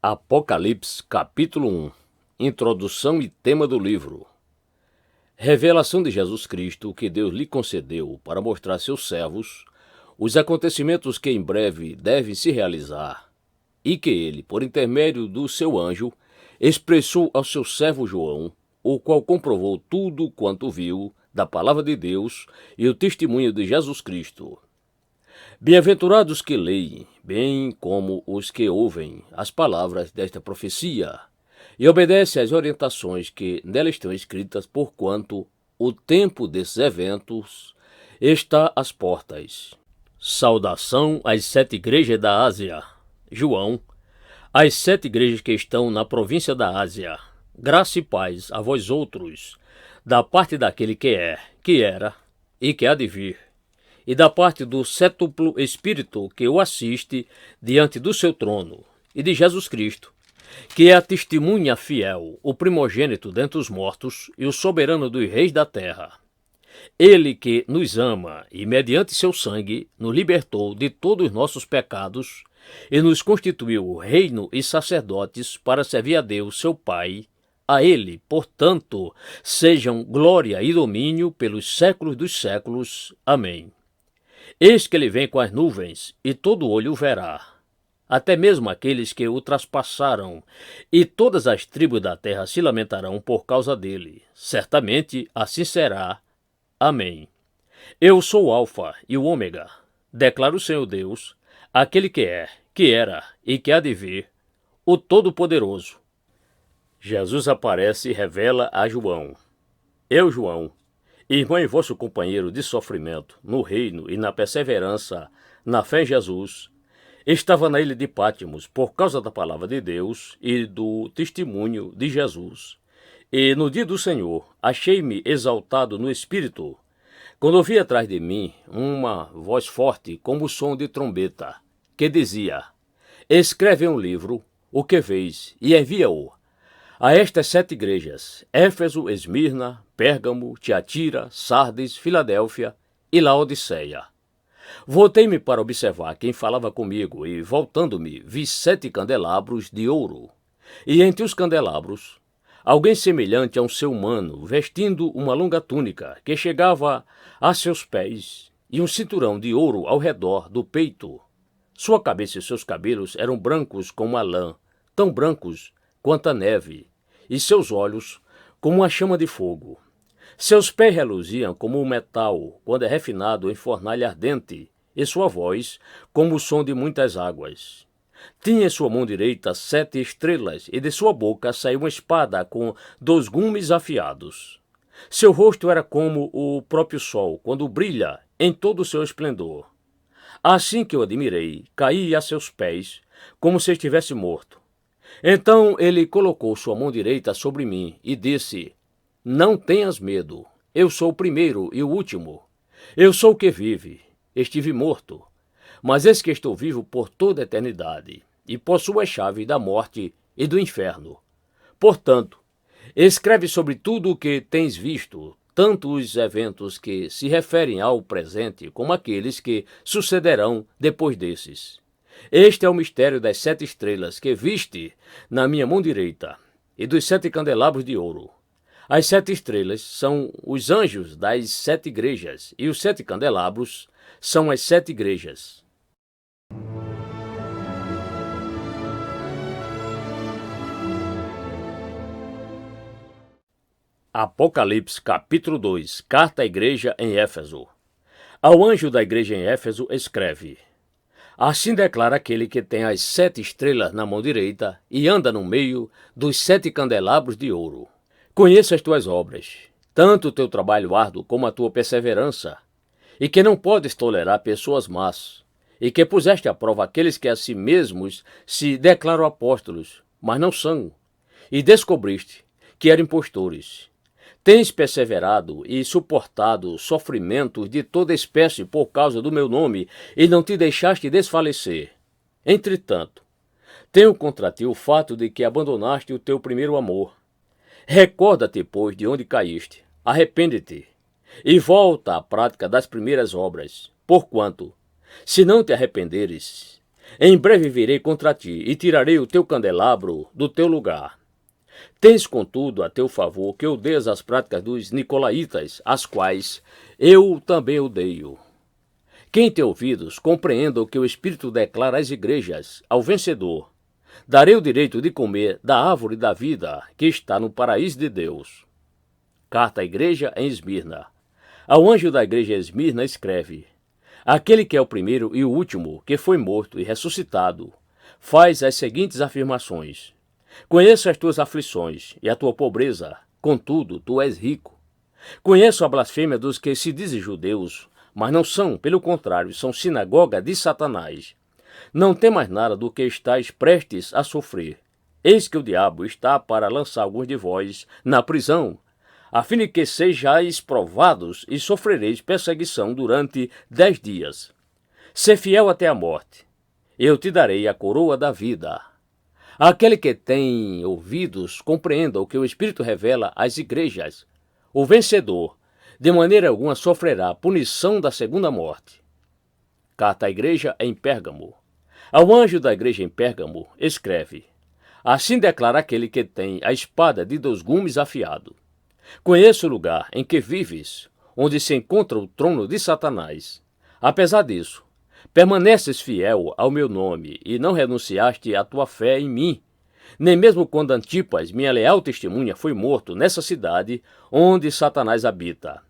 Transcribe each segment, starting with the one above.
Apocalipse, capítulo 1. Introdução e tema do livro. Revelação de Jesus Cristo que Deus lhe concedeu para mostrar a seus servos os acontecimentos que em breve devem se realizar, e que ele, por intermédio do seu anjo, expressou ao seu servo João, o qual comprovou tudo quanto viu da palavra de Deus e o testemunho de Jesus Cristo. Bem-aventurados que leem, bem como os que ouvem as palavras desta profecia, e obedecem às orientações que nela estão escritas, porquanto o tempo desses eventos está às portas. Saudação às 7 igrejas da Ásia. João, às 7 igrejas que estão na província da Ásia. Graça e paz a vós outros, da parte daquele que é, que era e que há de vir, e da parte do sétuplo Espírito que o assiste diante do seu trono, e de Jesus Cristo, que é a testemunha fiel, o primogênito dentre os mortos e o soberano dos reis da terra. Ele que nos ama e, mediante seu sangue, nos libertou de todos os nossos pecados e nos constituiu reino e sacerdotes para servir a Deus, seu Pai. A ele, portanto, sejam glória e domínio pelos séculos dos séculos. Amém. Eis que ele vem com as nuvens, e todo olho o verá, até mesmo aqueles que o traspassaram, e todas as tribos da terra se lamentarão por causa dele. Certamente assim será. Amém. Eu sou o Alfa e o Ômega, declara o Senhor Deus, aquele que é, que era e que há de vir, o Todo-Poderoso. Jesus aparece e revela a João. Eu, João, irmão e vosso companheiro de sofrimento, no reino e na perseverança, na fé em Jesus, estava na ilha de Pátimos por causa da palavra de Deus e do testemunho de Jesus. E no dia do Senhor, achei-me exaltado no Espírito, quando ouvi atrás de mim uma voz forte como o som de trombeta, que dizia: escreve um livro, o que vês, e envia-o a estas 7 igrejas: Éfeso, Esmirna, Pérgamo, Tiatira, Sardes, Filadélfia e Laodiceia. Voltei-me para observar quem falava comigo e, voltando-me, vi 7 candelabros de ouro. E entre os candelabros, alguém semelhante a um ser humano, vestindo uma longa túnica que chegava a seus pés e um cinturão de ouro ao redor do peito. Sua cabeça e seus cabelos eram brancos como a lã, tão brancos quanto a neve, e seus olhos como uma chama de fogo. Seus pés reluziam como o metal quando é refinado em fornalha ardente, e sua voz como o som de muitas águas. Tinha em sua mão direita 7 estrelas, e de sua boca saiu uma espada com 2 gumes afiados. Seu rosto era como o próprio sol, quando brilha em todo o seu esplendor. Assim que eu admirei, caí a seus pés, como se estivesse morto. Então ele colocou sua mão direita sobre mim e disse: não tenhas medo, eu sou o primeiro e o último. Eu sou o que vive. Estive morto, mas eis que estou vivo por toda a eternidade, e possuo a chave da morte e do inferno. Portanto, escreve sobre tudo o que tens visto, tanto os eventos que se referem ao presente, como aqueles que sucederão depois desses. Este é o mistério das 7 estrelas que viste na minha mão direita, e dos 7 candelabros de ouro. As 7 estrelas são os anjos das 7 igrejas, e os 7 candelabros são as 7 igrejas. Apocalipse, capítulo 2. Carta à igreja em Éfeso. Ao anjo da igreja em Éfeso escreve: assim declara aquele que tem as 7 estrelas na mão direita e anda no meio dos 7 candelabros de ouro. Conheço as tuas obras, tanto o teu trabalho árduo como a tua perseverança, e que não podes tolerar pessoas más, e que puseste à prova aqueles que a si mesmos se declaram apóstolos, mas não são, e descobriste que eram impostores. Tens perseverado e suportado sofrimentos de toda espécie por causa do meu nome, e não te deixaste desfalecer. Entretanto, tenho contra ti o fato de que abandonaste o teu primeiro amor. Recorda-te, pois, de onde caíste, arrepende-te, e volta à prática das primeiras obras, porquanto, se não te arrependeres, Em breve virei contra ti e tirarei o teu candelabro do teu lugar. Tens, contudo, a teu favor que odeias as práticas dos nicolaítas, as quais eu também odeio. Quem tem ouvidos, compreenda o que o Espírito declara às igrejas. Ao vencedor, darei o direito de comer da árvore da vida que está no paraíso de Deus. Carta à igreja em Esmirna. Ao anjo da igreja em Esmirna escreve: aquele que é o primeiro e o último, que foi morto e ressuscitado, faz as seguintes afirmações: conheço as tuas aflições e a tua pobreza, contudo tu és rico. Conheço a blasfêmia dos que se dizem judeus, mas não são, pelo contrário, são sinagoga de Satanás. Não temas nada do que estáis prestes a sofrer. Eis que o diabo está para lançar alguns de vós na prisão, a fim de que sejais provados e sofrereis perseguição durante 10 dias. Sê fiel até a morte. Eu te darei a coroa da vida. Aquele que tem ouvidos, compreenda o que o Espírito revela às igrejas. O vencedor, de maneira alguma, sofrerá a punição da segunda morte. Carta à igreja em Pérgamo. Ao anjo da igreja em Pérgamo, escreve: assim declara aquele que tem a espada de 2 gumes afiado. Conheço o lugar em que vives, onde se encontra o trono de Satanás. Apesar disso, permaneces fiel ao meu nome e não renunciaste à tua fé em mim, nem mesmo quando Antipas, minha leal testemunha, foi morto nessa cidade onde Satanás habita.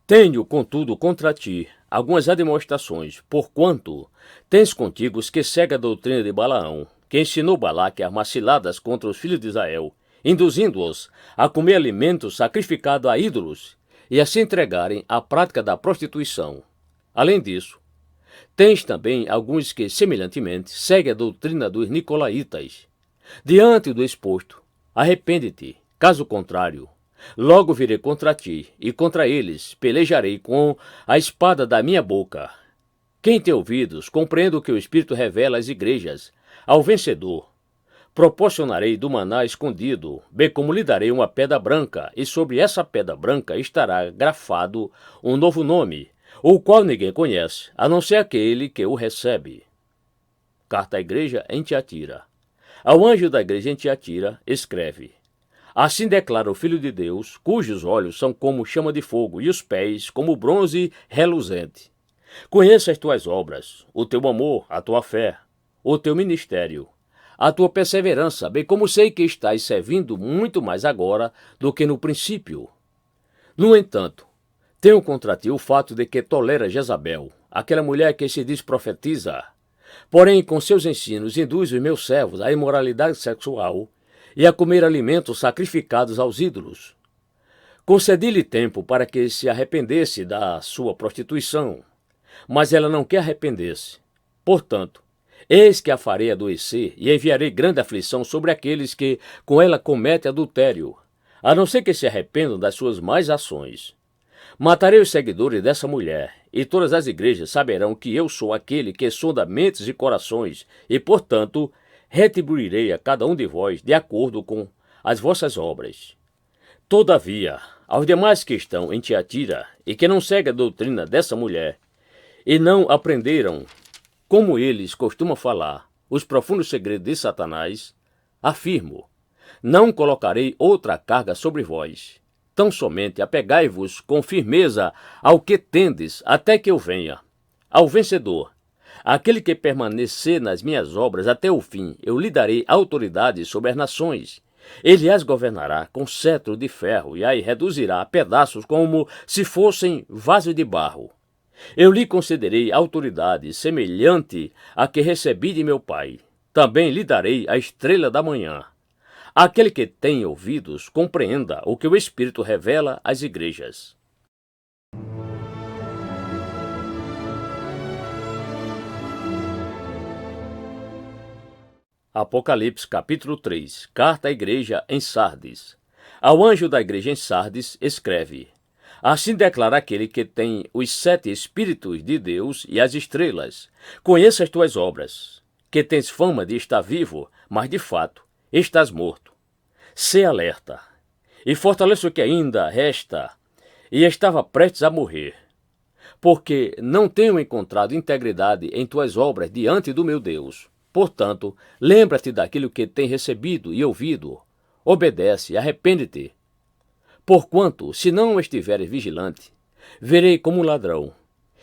Tenho, contudo, contra ti algumas admoestações, porquanto tens contigo os que seguem a doutrina de Balaão, que ensinou Balaque a armar ciladas contra os filhos de Israel, induzindo-os a comer alimentos sacrificados a ídolos e a se entregarem à prática da prostituição. Além disso, tens também alguns que, semelhantemente, seguem a doutrina dos nicolaítas. Diante do exposto, arrepende-te, caso contrário, logo virei contra ti, e contra eles pelejarei com a espada da minha boca. Quem tem ouvidos, compreenda o que o Espírito revela às igrejas. Ao vencedor, proporcionarei do maná escondido, bem como lhe darei uma pedra branca, e sobre essa pedra branca estará grafado um novo nome, o qual ninguém conhece, a não ser aquele que o recebe. Carta à igreja em Tiatira. Ao anjo da igreja em Tiatira, escreve: assim declara o Filho de Deus, cujos olhos são como chama de fogo e os pés como bronze reluzente. Conheço as tuas obras, o teu amor, a tua fé, o teu ministério, a tua perseverança, bem como sei que estás servindo muito mais agora do que no princípio. No entanto, tenho contra ti o fato de que tolera Jezabel, aquela mulher que se diz profetiza. Porém, com seus ensinos induz os meus servos à imoralidade sexual e a comer alimentos sacrificados aos ídolos. Concedi-lhe tempo para que se arrependesse da sua prostituição, mas ela não quer arrepender-se. Portanto, eis que a farei adoecer e enviarei grande aflição sobre aqueles que com ela cometem adultério, a não ser que se arrependam das suas más ações. Matarei os seguidores dessa mulher, e todas as igrejas saberão que eu sou aquele que sonda mentes e corações, e, portanto, retribuirei a cada um de vós de acordo com as vossas obras. Todavia, aos demais que estão em Tiatira e que não seguem a doutrina dessa mulher, e não aprenderam, como eles costumam falar, os profundos segredos de Satanás, afirmo: não colocarei outra carga sobre vós. Tão somente apegai-vos com firmeza ao que tendes, até que eu venha. Ao vencedor, aquele que permanecer nas minhas obras até o fim, eu lhe darei autoridade sobre as nações. Ele as governará com cetro de ferro e as reduzirá a pedaços como se fossem vasos de barro. Eu lhe concederei autoridade semelhante à que recebi de meu pai. Também lhe darei a estrela da manhã. Aquele que tem ouvidos, compreenda o que o Espírito revela às igrejas. Apocalipse capítulo 3. Carta à igreja em Sardes. Ao anjo da igreja em Sardes escreve: assim declara aquele que tem os 7 Espíritos de Deus e as estrelas. Conheça as tuas obras, que tens fama de estar vivo, mas de fato estás morto. Sê alerta, e fortaleça o que ainda resta, e estava prestes a morrer. porque não tenho encontrado integridade em tuas obras diante do meu Deus. Portanto, lembra-te daquilo que tem recebido e ouvido. Obedece, arrepende-te. Porquanto, se não estiveres vigilante, verei como um ladrão,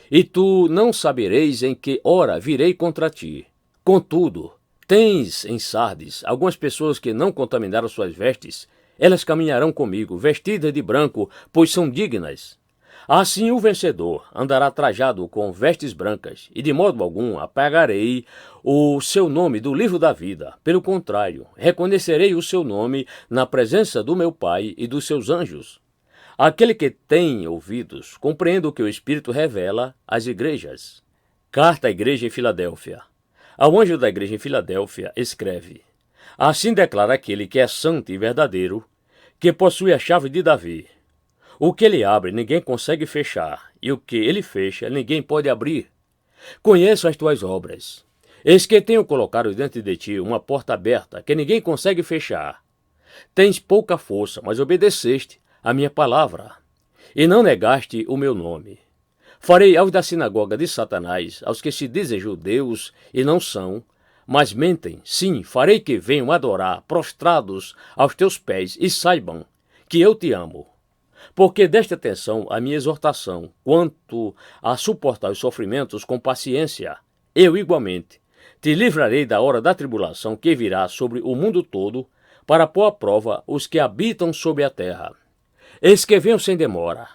e tu não sabereis em que hora virei contra ti. Contudo, tens em Sardes algumas pessoas que não contaminaram suas vestes, elas caminharão comigo, vestidas de branco, pois são dignas. Assim o vencedor andará trajado com vestes brancas, e de modo algum apagarei o seu nome do livro da vida. Pelo contrário, reconhecerei o seu nome na presença do meu Pai e dos seus anjos. Aquele que tem ouvidos, compreenda o que o Espírito revela às igrejas. Carta à igreja em Filadélfia. Ao anjo da igreja em Filadélfia, escreve: Assim declara aquele que é santo e verdadeiro, que possui a chave de Davi. O que ele abre, ninguém consegue fechar, e o que ele fecha, ninguém pode abrir. Conheço as tuas obras. Eis que tenho colocado diante de ti uma porta aberta, que ninguém consegue fechar. Tens pouca força, mas obedeceste a minha palavra, e não negaste o meu nome. Farei aos da sinagoga de Satanás, aos que se dizem judeus e não são, mas mentem, sim, farei que venham adorar, prostrados aos teus pés, e saibam que eu te amo. Porque deste atenção à minha exortação, quanto a suportar os sofrimentos com paciência, eu igualmente te livrarei da hora da tribulação que virá sobre o mundo todo, para pôr à prova os que habitam sobre a terra. Eis que venho sem demora.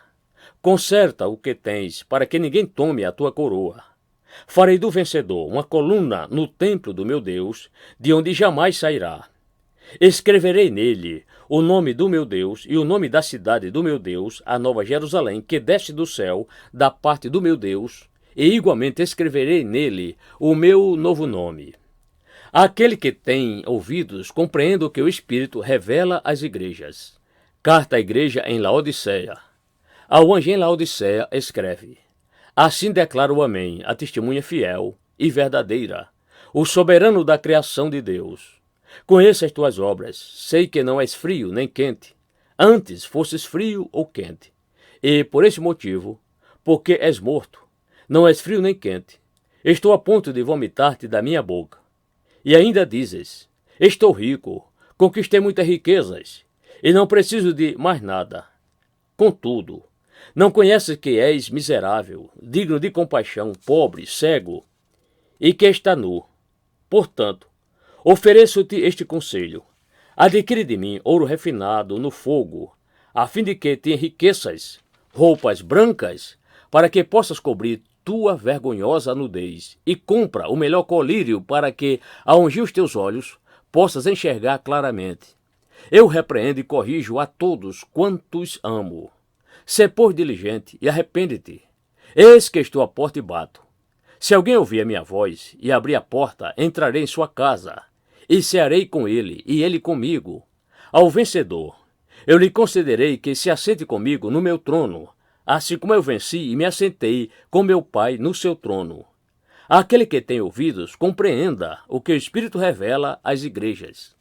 Conserta o que tens, para que ninguém tome a tua coroa. Farei do vencedor uma coluna no templo do meu Deus, de onde jamais sairá. Escreverei nele o nome do meu Deus e o nome da cidade do meu Deus, a nova Jerusalém, que desce do céu, da parte do meu Deus, e igualmente escreverei nele o meu novo nome. Aquele que tem ouvidos, compreenda o que o Espírito revela às igrejas. Carta à igreja em Laodiceia. Ao anjo em Laodiceia escreve: Assim declara o Amém, a testemunha fiel e verdadeira, o soberano da criação de Deus. Conheço as tuas obras, sei que não és frio nem quente, antes fosses frio ou quente. E por esse motivo, porque és morto, não és frio nem quente, estou a ponto de vomitar-te da minha boca. E ainda dizes: Estou rico, conquistei muitas riquezas, e não preciso de mais nada. Contudo, não conheces que és miserável, digno de compaixão, pobre, cego, e que está nu. Portanto, ofereço-te este conselho: adquire de mim ouro refinado no fogo, a fim de que te enriqueças, roupas brancas, para que possas cobrir tua vergonhosa nudez, e compra o melhor colírio para que, ao ungir os teus olhos, possas enxergar claramente. Eu repreendo e corrijo a todos quantos amo. Sê, pois, diligente e arrepende-te. Eis que estou à porta e bato. Se alguém ouvir a minha voz e abrir a porta, entrarei em sua casa, e cearei com ele, e ele comigo. Ao vencedor, eu lhe concederei que se assente comigo no meu trono, assim como eu venci e me assentei com meu Pai no seu trono. Aquele que tem ouvidos, compreenda o que o Espírito revela às igrejas.